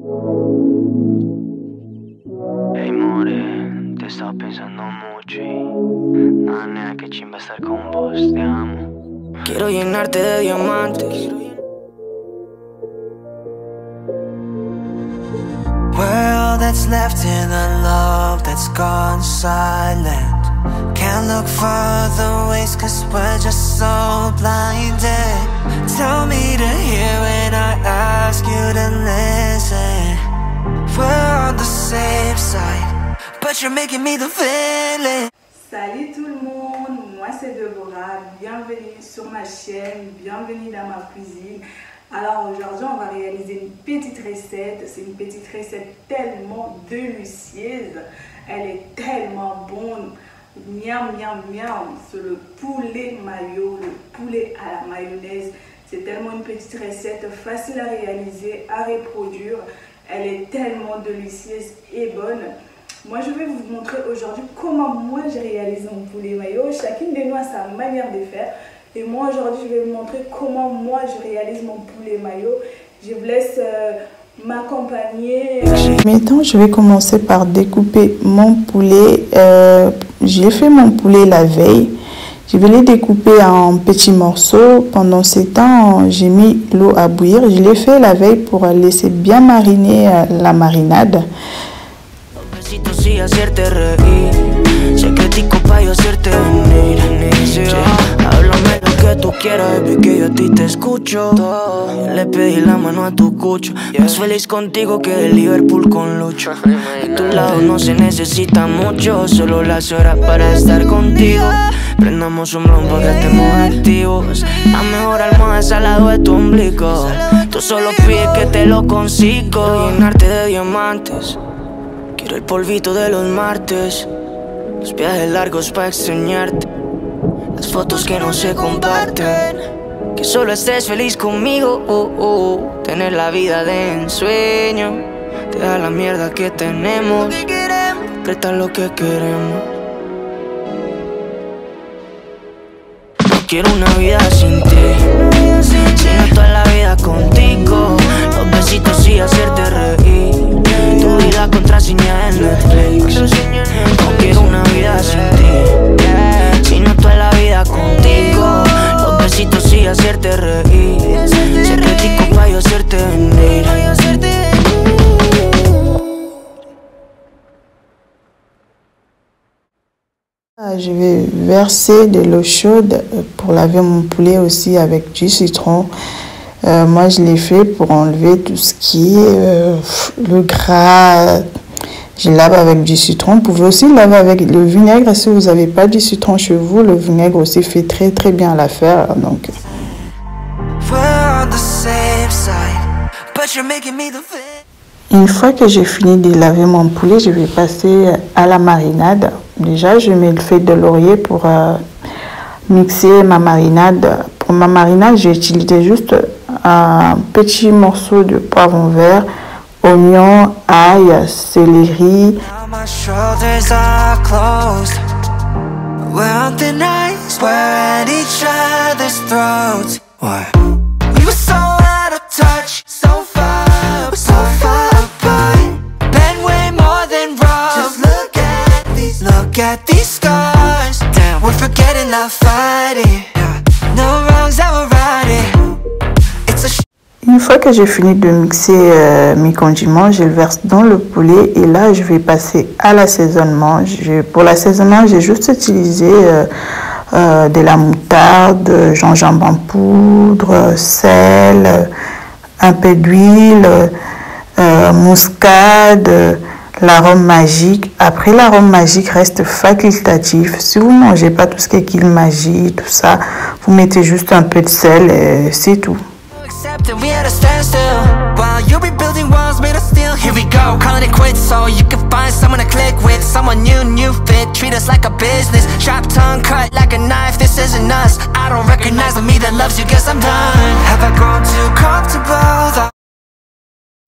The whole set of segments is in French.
Hey more, te estaba pensando mucho y nada, nena, que chimba estar con vos, te amo. Quiero llenarte de diamantes. World that's left in a love that's gone silent. Can't look further ways cause we're just so blinded. Tell me to hear when I ask you to listen. We're on the safe side, but you're making me the villain. Salut tout le monde, moi c'est Deborah, bienvenue sur ma chaîne, bienvenue dans ma cuisine. Alors aujourd'hui on va réaliser une petite recette, c'est une petite recette tellement délicieuse, elle est tellement bonne, miam miam miam, c'est le poulet mayo, le poulet à la mayonnaise, c'est tellement une petite recette facile à réaliser, à reproduire, elle est tellement délicieuse et bonne. Moi, je vais vous montrer aujourd'hui comment moi je réalise mon poulet mayo. Chacune de nous a sa manière de faire. Et moi, aujourd'hui, je vais vous montrer comment moi je réalise mon poulet mayo. Je vous laisse m'accompagner. Maintenant, je vais commencer par découper mon poulet. J'ai fait mon poulet la veille. Je vais les découper en petits morceaux. Pendant ce temps, j'ai mis l'eau à bouillir. Je l'ai fait la veille pour laisser bien mariner la marinade. Y hacerte reír, secretico pa' yo hacerte venir. Háblame lo que tú quieras, baby, que yo a ti te escucho. Le pedí la mano a tu cucho. Más feliz contigo que de Liverpool con Lucho. De tu lado no se necesita mucho, solo las horas para estar contigo. Prendamos un blon pa' que estemos activos. La mejor almohada es al lado de tu ombligo. Tú solo pides que te lo consigo. Llenarte de diamantes. Quiero el polvito de los martes, los viajes largos pa' extrañarte, las fotos que no se comparten, que solo estés feliz conmigo, tener la vida de ensueño, te da la mierda que tenemos, concretar lo que queremos. No quiero una vida sin ti, sino toda la vida contigo, los besitos y hacerte reír. Tu y la contraseña en Netflix. No quiero una vida sin ti, sino toda la vida contigo. Los besitos y hacerte reír. Secretico pa' yo hacerte venir. Je vais verser de l'eau chaude pour laver mon poulet aussi avec du citron. Moi, je l'ai fait pour enlever tout ce qui est le gras. Je lave avec du citron. Vous pouvez aussi laver avec le vinaigre. Si vous n'avez pas du citron chez vous, le vinaigre aussi fait très très bien l'affaire. Donc. Une fois que j'ai fini de laver mon poulet, je vais passer à la marinade. Déjà, je mets le feuille de laurier pour mixer ma marinade. Pour ma marinade, j'ai utilisé juste un petit morceau de poivron vert, oignon, ail, céleri. Une fois que j'ai fini de mixer mes condiments, je le verse dans le poulet et là je vais passer à l'assaisonnement. Pour l'assaisonnement, j'ai juste utilisé de la moutarde, gingembre en poudre, sel, un peu d'huile, muscade, l'arôme magique. Après, l'arôme magique reste facultatif. Si vous ne mangez pas tout ce qui est qu'il magie, tout ça, vous mettez juste un peu de sel et c'est tout. We had a standstill while you rebuilding walls made of steel. Here we go, calling it quits so you can find someone to click with, someone new fit. Treat us like a business, sharp tongue cut like a knife. This isn't us. I don't recognize the me that loves you. Guess I'm done. Have I grown too comfortable?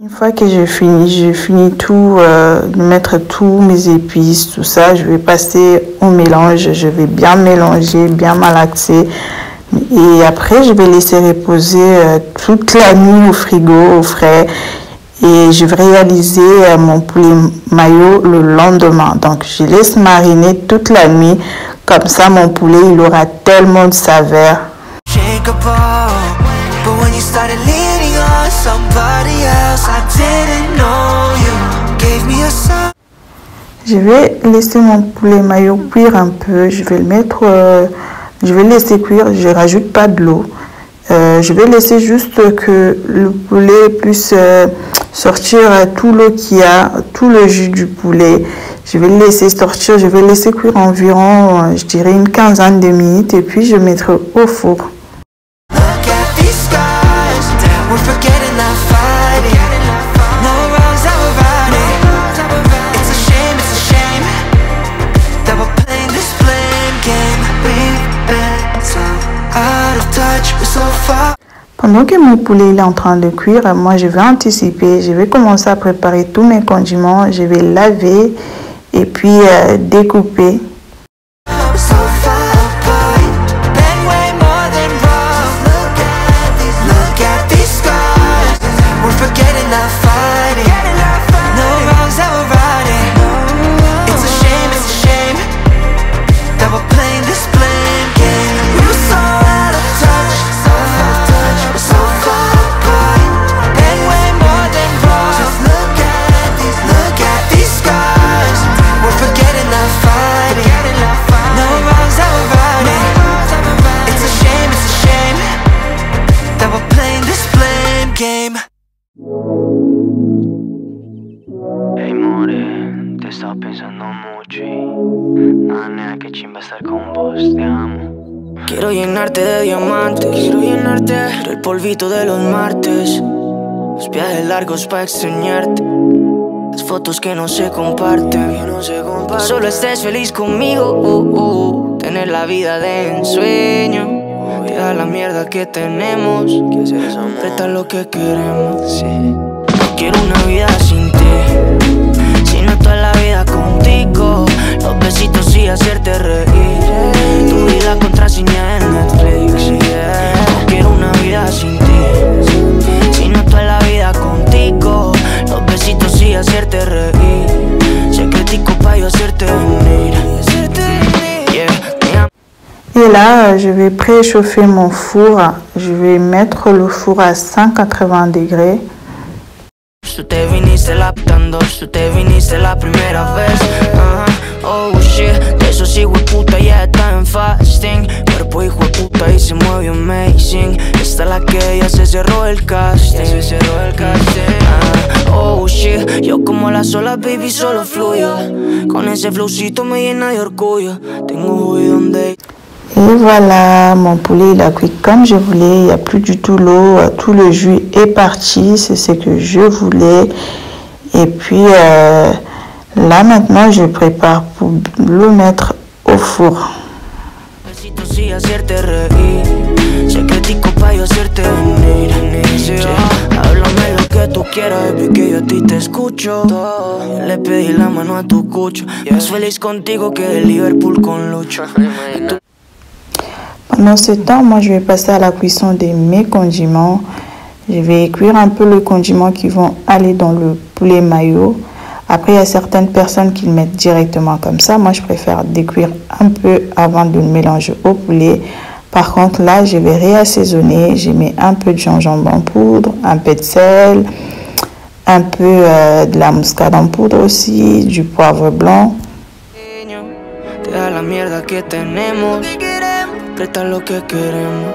Une fois que j'ai fini tout, de mettre tous mes épices, tout ça, je vais passer au mélange. Je vais bien mélanger, bien malaxer. Et après, je vais laisser reposer toute la nuit au frigo, au frais. et je vais réaliser mon poulet mayo le lendemain. Donc je laisse mariner toute la nuit, comme ça mon poulet il aura tellement de saveur. Je vais laisser mon poulet mayo cuire un peu. Je vais le mettre, je vais laisser cuire. Je rajoute pas de l'eau. Je vais laisser juste que le poulet puisse sortir tout l'eau qu'il y a, tout le jus du poulet. Je vais le laisser sortir. Je vais laisser cuire environ, je dirais une quinzaine de minutes et puis je mettrai au four. Pendant que mon poulet est en train de cuire, moi je vais anticiper, je vais commencer à préparer tous mes condiments, je vais laver et puis découper. Hey more, te estaba pensando mucho y nada, nena, que chimba estar con vos, te amo. Quiero llenarte de diamantes, quiero el polvito de los martes, los viajes largos para extrañarte, las fotos que no se comparten, solo estés feliz conmigo, tener la vida de ensueño, dejar la mierda que tenemos, apretar lo que queremos. No quiero una vida sin ti, sino toda la vida contigo, los besitos y hacerte reír, tú y la contraseña de Netflix. No quiero una vida sin ti, sino toda la vida contigo, los besitos y hacerte reír, secretico pa' yo hacerte venir. Et là, je vais préchauffer mon four. Je vais mettre le four à 180 degrés. Tú te viniste laptando, tú te viniste la primera vez. Oh shit, de esos hijueputa ya está en fasting. Cuerpo hijueputa y se mueve amazing. Esta es la que ya se cerró el casting. Oh shit, yo como las olas, baby, solo fluyo. Con ese flowcito me llena de orgullo. Tengo hoy donde. Et voilà, mon poulet il a cuit comme je voulais, il n'y a plus du tout l'eau, tout le jus est parti, c'est ce que je voulais. Et puis là maintenant je prépare pour le mettre au four. Pendant ce temps, moi je vais passer à la cuisson de mes condiments. Je vais cuire un peu le condiment qui vont aller dans le poulet mayo. Après, il y a certaines personnes qui le mettent directement comme ça. Moi, je préfère décuire un peu avant de le mélanger au poulet. Par contre, là, je vais réassaisonner. Je mets un peu de gingembre en poudre, un peu de sel, un peu de la muscade en poudre aussi, du poivre blanc. Lo que queremos.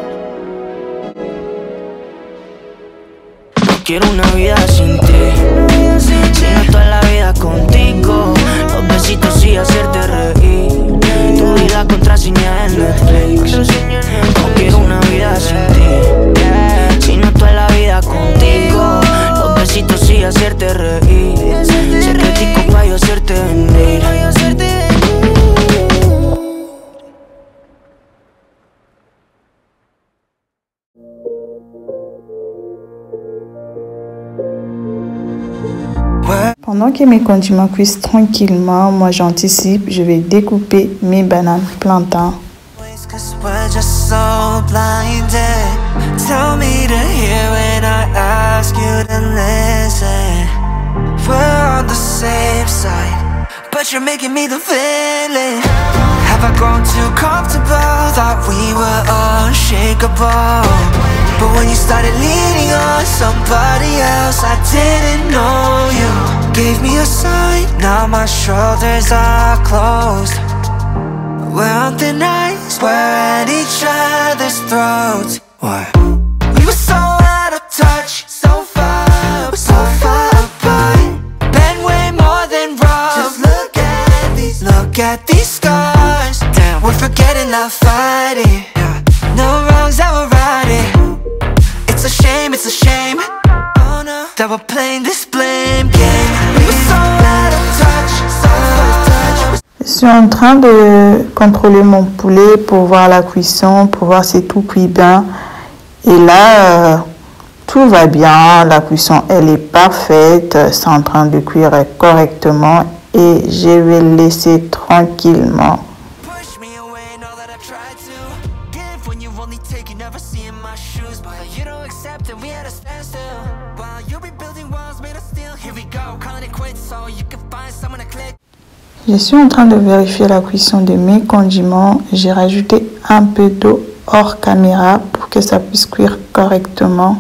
No quiero una vida sin ti, sino toda la vida contigo, los besitos y hacerte reír, tú y la contraseña de Netflix. No quiero una vida sin ti, sino toda la vida contigo, los besitos y hacerte reír, secretico pa' yo hacerte venir. Pendant que mes condiments cuisent tranquillement, moi j'anticipe, je vais découper mes bananes plantains. Tell me to hear when I ask you to listen. We're on the same side, but you're making me the villain. Have I grown too comfortable? Thought we were unshakable, but when you started leaning on somebody else, I didn't know you. Gave me a sign, now my shoulders are closed. We're on thin ice, we're at each other's throats. What? We were so out of touch, so far apart. Been way more than rough. Just look at these scars. Damn, we're forgetting, not fighting. No wrongs that we're righting. It's a shame, oh no, that we're playing this blame game. We were so out of touch, so far. Je suis en train de contrôler mon poulet pour voir la cuisson, pour voir si tout cuit bien. Et là, tout va bien, la cuisson elle est parfaite, c'est en train de cuire correctement et je vais le laisser tranquillement. Je suis en train de vérifier la cuisson de mes condiments. J'ai rajouté un peu d'eau hors caméra pour que ça puisse cuire correctement.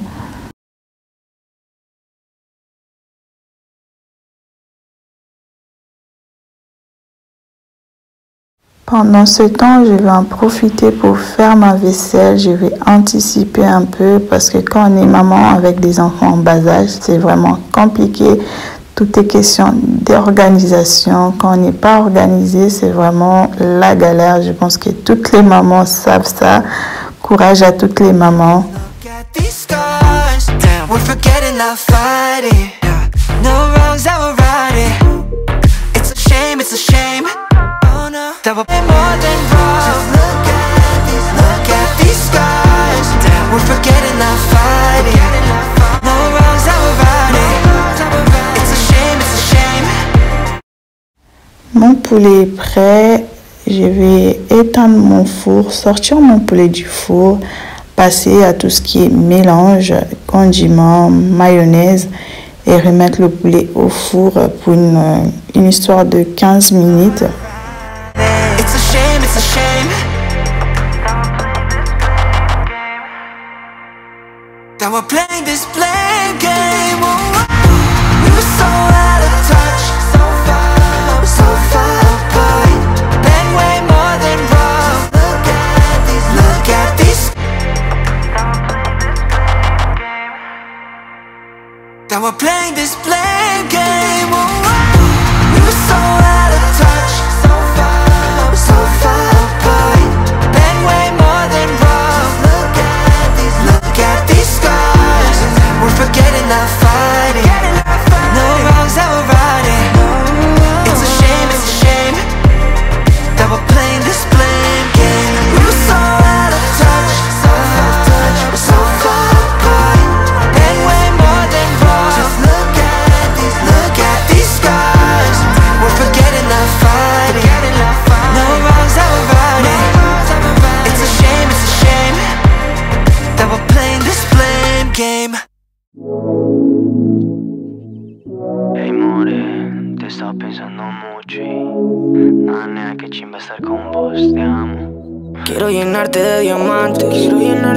Pendant ce temps, je vais en profiter pour faire ma vaisselle. Je vais anticiper un peu parce que quand on est maman avec des enfants en bas âge, c'est vraiment compliqué. Tout est question d'organisation. Quand on n'est pas organisé, c'est vraiment la galère. Je pense que toutes les mamans savent ça. Courage à toutes les mamans. Mon poulet est prêt. Je vais éteindre mon four, sortir mon poulet du four, passer à tout ce qui est mélange, condiments, mayonnaise et remettre le poulet au four pour une histoire de 15 minutes. Now we're playing this blame game. We were so out of touch, so far apart. Been way more than rough. Look at these scars. We're forgetting, not fighting. No wrongs that we're righting. It's a shame that we're playing this blame game. We were so out of touch, so far apart. Been way more than rough. Look at these scars. We're forgetting, not fighting. No wrongs that we're righting. It's a shame that we're playing this blame game. Hey more, te estaba pensando mucho y nada, nena, que chimba estar con vos, te amo. Quiero llenarte de diamantes, quiero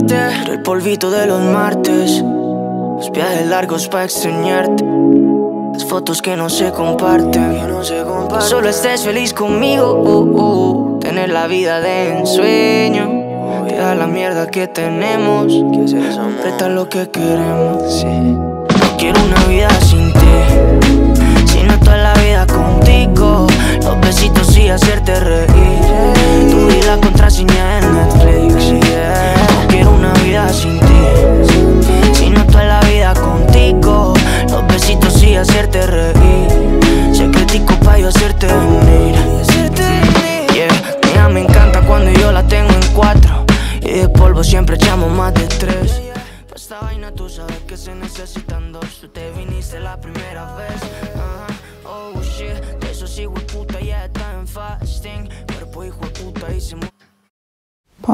el polvito de los martes, los viajes largos pa' extrañarte, las fotos que no se comparten, que solo estés feliz conmigo, tener la vida de ensueño, olvidar la mierda que tenemos, completa lo que queremos. No quiero una vida sin ti, sino toda la vida contigo, los besitos y hacerte reír, tú y la contraseña en Netflix. No quiero una vida sin ti, sino toda la vida contigo, los besitos y hacerte reír, secretico pa' yo hacerte venir. Yeah, mira, me encanta cuando yo la tengo en 4 y de polvo siempre echamos más de 3. Esta vaina tú sabes que se necesitan 2. Tú te viniste la primera vez. Oh shit, de eso sí, puta, ya está en fasting. Cuerpo hijo de puta y se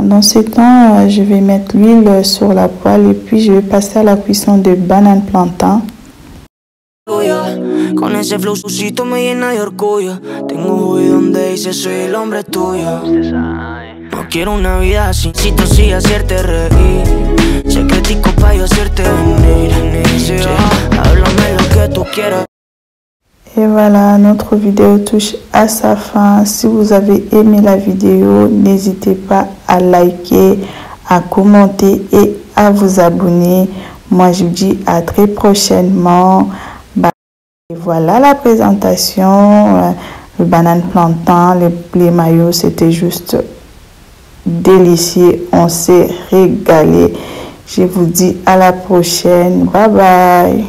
Pendant ce temps, je vais mettre l'huile sur la poêle et puis je vais passer à la cuisson de banane plantain. Con ese flowcito me llena de orgullo. Tengo un hoodie donde dice soy el hombre tuyo. No quiero una vida así, necesito sí hacerte reír. Secretico pa' yo hacerte venir. Háblame lo que tú quieras. Et voilà, notre vidéo touche à sa fin. Si vous avez aimé la vidéo, n'hésitez pas à liker, à commenter et à vous abonner. Moi, je vous dis à très prochainement. Et voilà la présentation. Le banane plantain, les maillots, c'était juste délicieux. On s'est régalé. Je vous dis à la prochaine. Bye bye.